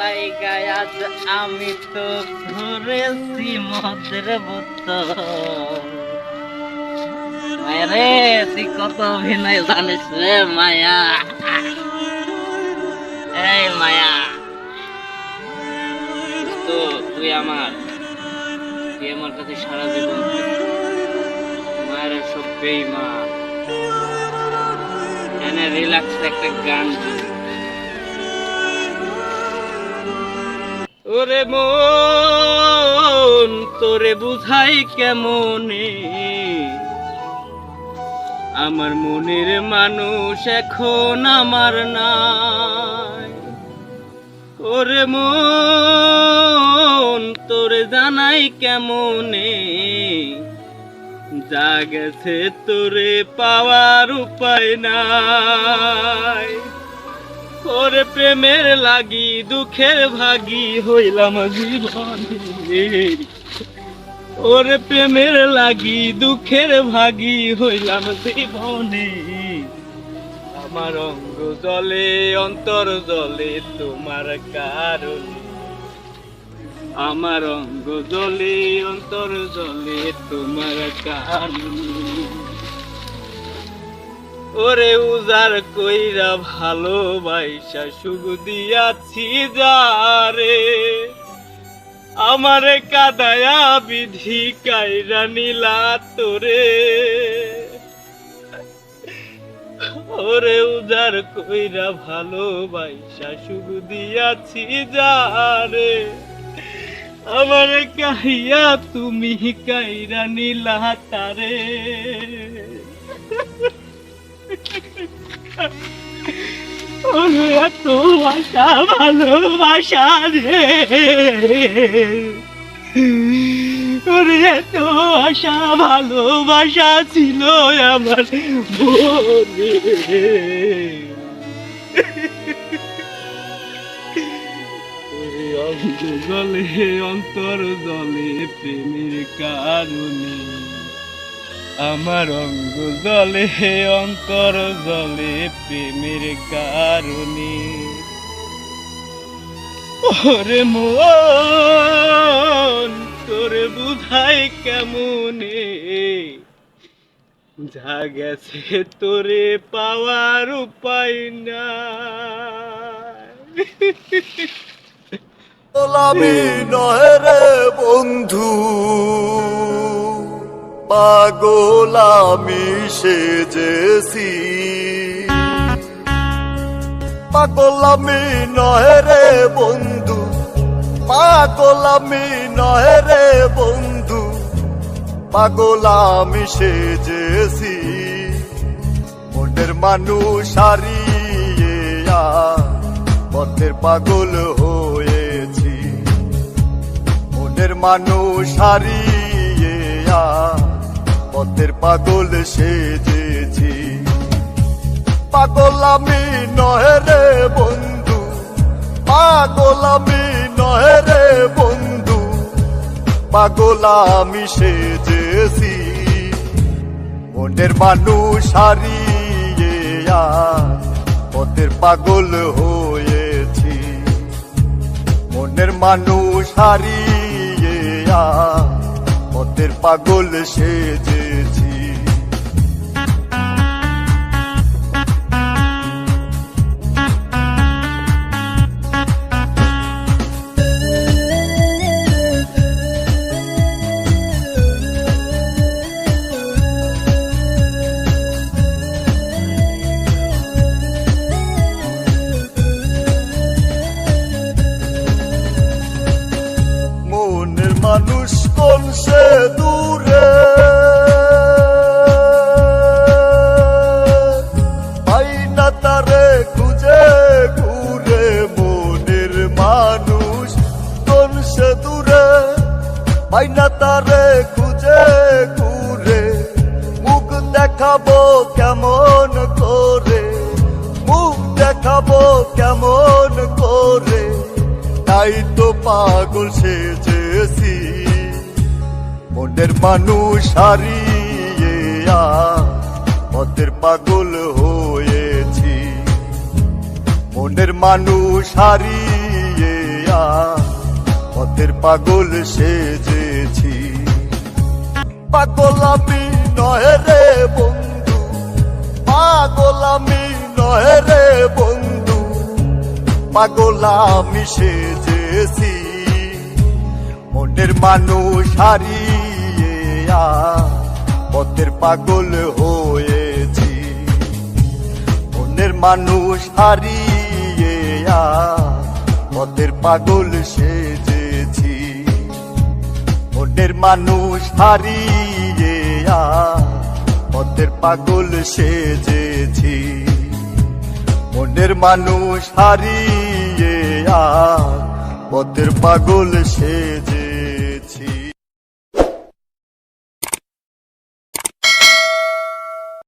লাইগায় আজ আমি তো ধরেছি মদের বোতল। মায়া রে, তুই কত অভিনয় জানিস রে মায়া। এই মায়া, তো তুই আমার কাছে সারা জীবন মায়ের সব বেইমান। এনে রিল্যাক্স একটা গান শুনি। ওরে মন তোরে বুঝাই কেমনে, আমার মনের মানুষ এখন আমার নাই। ওরে মন তোরে জানাই কেমনে, যা গেছে তোরে পাওয়ার উপায় নাই। ওরে প্রেমের লাগি দুঃখের ভাগী হইলাম জীবনে, ওরে প্রেমের লাগি দুঃখের ভাগী হইলাম জীবনে। আমার অঙ্গ জলে অন্তর জলে তোমার কারণে, আমার অঙ্গ জলে অন্তর জলে তোমার কারণে। ওরে উজার কইরা ভালোবাসা সুখ দিয়াছি যারে, আমারে কাদায়া বিধি কাইরা নিলা তোরে। ওরে উজার কইরা ভালোবাসা সুখ দিয়াছি যারে, আমারে কাহিয়া তুমি কাইরা নিলা তারে। ওরে এত আশা ভালোবাসা রে, ওরে এত আশা ভালোবাসা ছিল আমার মনে। অন্ত জলে অন্তর জলে প্রেমের কারণে, আমার অঙ্গ জলে অন্তর জলে প্রেমের কারণে। ওরে মন তোরে বুঝাই কেমনে, যা গেছে তোরে পাওয়ার উপায় নাই। আমি নয় রে বন্ধু, পাগল আমি সেজেছি। পাগল আমি নয় রে বন্ধু, পাগল আমি নয় রে বন্ধু, পাগল আমি সেজেছি। মনের মানুষ হারিয়ে পথের পাগল হয়েছি। মনের মানুষ হারিয়ে পথের পাগল সেজেছি। পাগল আমি নয় রে বন্ধু, পাগল আমি নয় রে বন্ধু, পাগল আমি সেজেছি। মনের মানুষ হারিয়ে পথের পাগল হয়েছি। মনের মানুষ হারিয়ে পথের পাগল সেজেছি। মানুষ কোন সে দূরে, পাই না তারে খুঁজে ঘুরে। মনের মানুষ কোন সে দূরে, পাই না তারে খুঁজে ঘুরে। মুখ দেখাবো কেমন করে, মুখ দেখাবো কেমন করে, তাই তো পাগল সেজেছি। মনের মানুষ হারিয়ে পথের পাগল হয়েছি। মনের মানুষ হারিয়ে পথের পাগল সেজেছি। পাগল আমি নহে রে বন্ধু, পাগল আমি নহে রে বন্ধু, পাগল আমি সেজেছি। মনের মানুষ হারিয়ে পথের পাগল হয়েছি। মনের মানুষ হারিয়ে পথের পাগল সেজেছি। মনের মানুষ হারিয়ে পথের পাগল সেজেছি। মনের মানুষ হারিয়ে পথের পাগল সেজে